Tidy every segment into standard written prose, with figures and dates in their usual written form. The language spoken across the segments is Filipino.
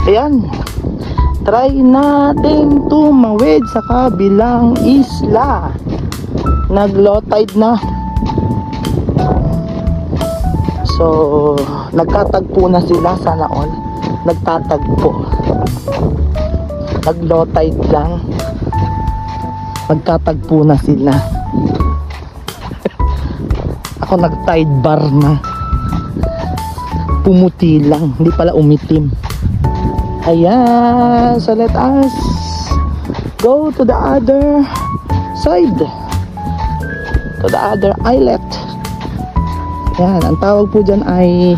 Ayan. Try natin tumawid sa kabilang isla. Nag-low tide na. So, nagkatagpo na sila, sana all. Nagtatagpo. Nag-low tide lang. Nagkatagpo na sila. Ako nag-tide bar na. Pumuti lang, hindi pala umitim. Ayan, so let us go to the other side. To the other islet. Yan, ang tawag po dyan ay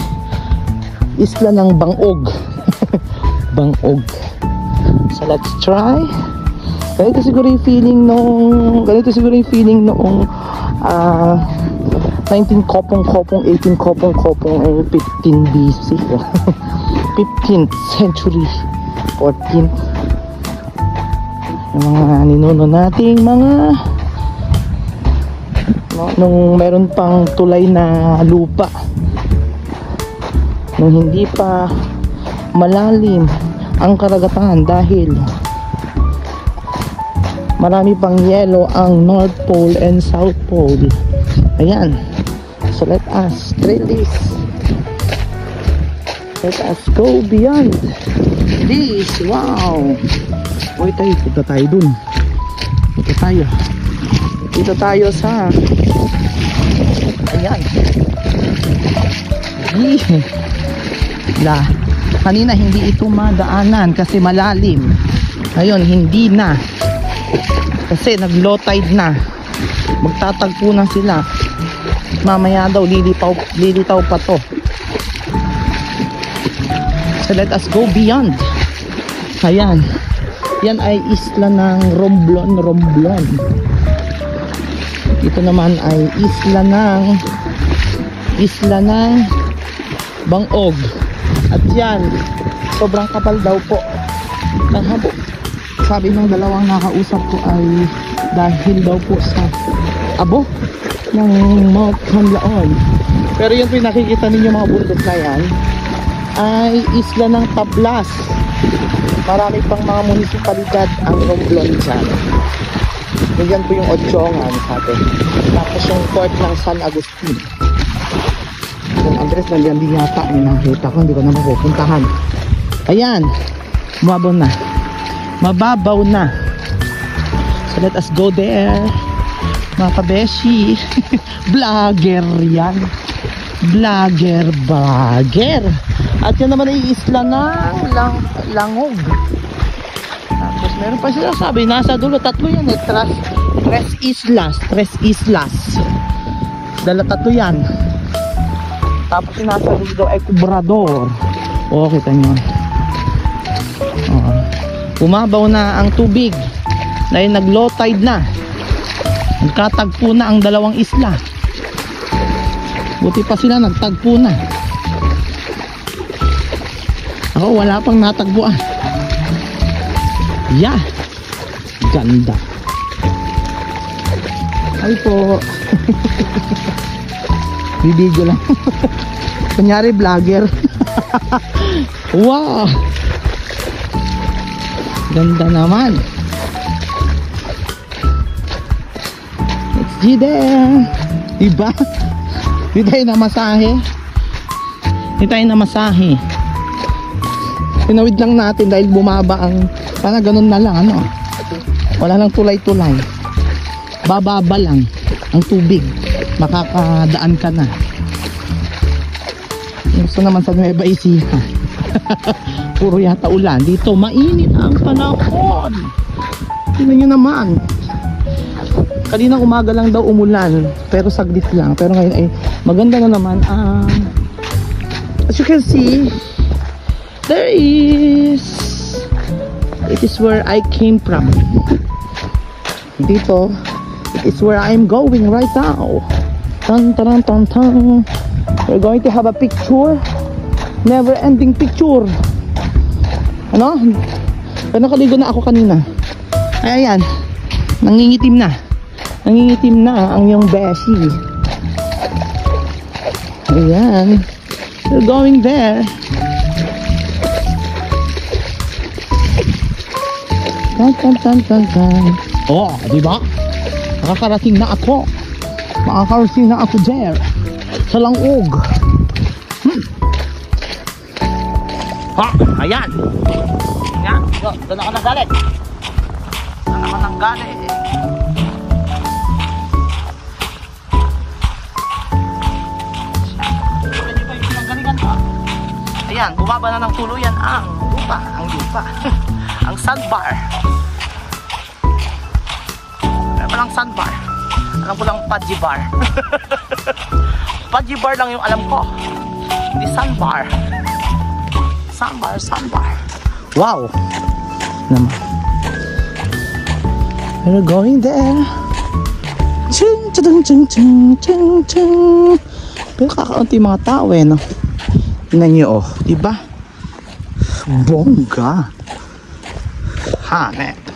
isla ng Bangog. Bangog. So let's try. Ganito siguro yung feeling noong 19 kopong-kopong, 18 kopong-kopong, 15 BC. 15th century, 14th. Yung mga ninuno nating mga nung meron pang tulay na lupa, nung hindi pa malalim ang karagatan dahil marami pang yelo ang North Pole and South Pole. Ayan, so let us trail this. Let us go beyond this. Wow. Uy tayo, punta tayo dun. Punta tayo. Dito tayo sa ayan. Kanina hindi ito madaanan kasi malalim. Ngayon hindi na. Kasi nag-low tide na. Magtatagpo na sila. Mamaya daw lilitaw pa to. So let us go beyond. Ayan. Yan ay isla ng Romblon. Ito naman ay isla ng Bangog. At yan, sobrang kapal daw po ng habo. Sabi ng dalawang nakausap ko ay dahil daw po sa abo ng Mount Canlaon. Pero yun po yung nakikita ninyo mga bundok na yan ay isla ng Tablas. Marami pang mga munisipalidad ang Romblon dyan. Yan po yung Otyongan sa atin. Tapos yung port ng San Agustin. San Andres nandiyan din yata. May nakita ko, hindi ko na mapupuntahan. Ayan, mababaw na. So let us go there mga kabeshi. Vlogger yan. Vlogger. At yan naman ay isla ng Langog. Tapos meron pa sila sabi, nasa dulo, tatlo yan eh. Tres islas. Tatlo yan. Tapos yung nasa dulo ay Cubrador. O, kita nyo. Umabaw na ang tubig dahil nag-low tide na. Nagkatagpo na ang dalawang isla. Buti pa sila nagtagpo na. Ako wala pang natagpuan. Yeah. Ganda. Ay po. Bibidyo lang. Kunyari vlogger. Wow. Ganda naman. Let's see there. Diba? Hindi tayo namasahe. Tinawid lang natin dahil bumaba ang, sana ganun na lang, ano, wala lang tulay-tulay, bababa lang ang tubig, makakadaan ka na. Gusto naman sa Nueva Ecija puro yata ulan. Dito mainit ang panahon. Tingnan nyo naman, kaninang umaga lang daw umulan pero saglit lang, pero ngayon ay maganda na naman. As you can see, it is where I came from. Dito, it is where I'm going right now. We're going to have a picture, never ending picture. Ano? Pero nakaligo na ako kanina. Ay, ayan, nangingitim na ang iyong beshi. Ayan, we're going there. Oh, di ba? Nakakarating na ako. Makakarating na ako there. Sa Langog. Ha, ayan. Ayan, doon ako nanggaling. Doon ako nanggaling. Pwede ba yung pinanggalingan ko? Ayan, bumaba na ng tuluyan ang lupa. Ang sandbar. Ano pa lang sandbar? Alam ko lang Pudgy Bar. Pudgy Bar lang yung alam ko. Hindi sandbar. Sandbar. Wow! Naman. We're going there. Pero kakaunti mga tao eh, no? Tingnan nyo, oh. Diba? Bongga. Hanet.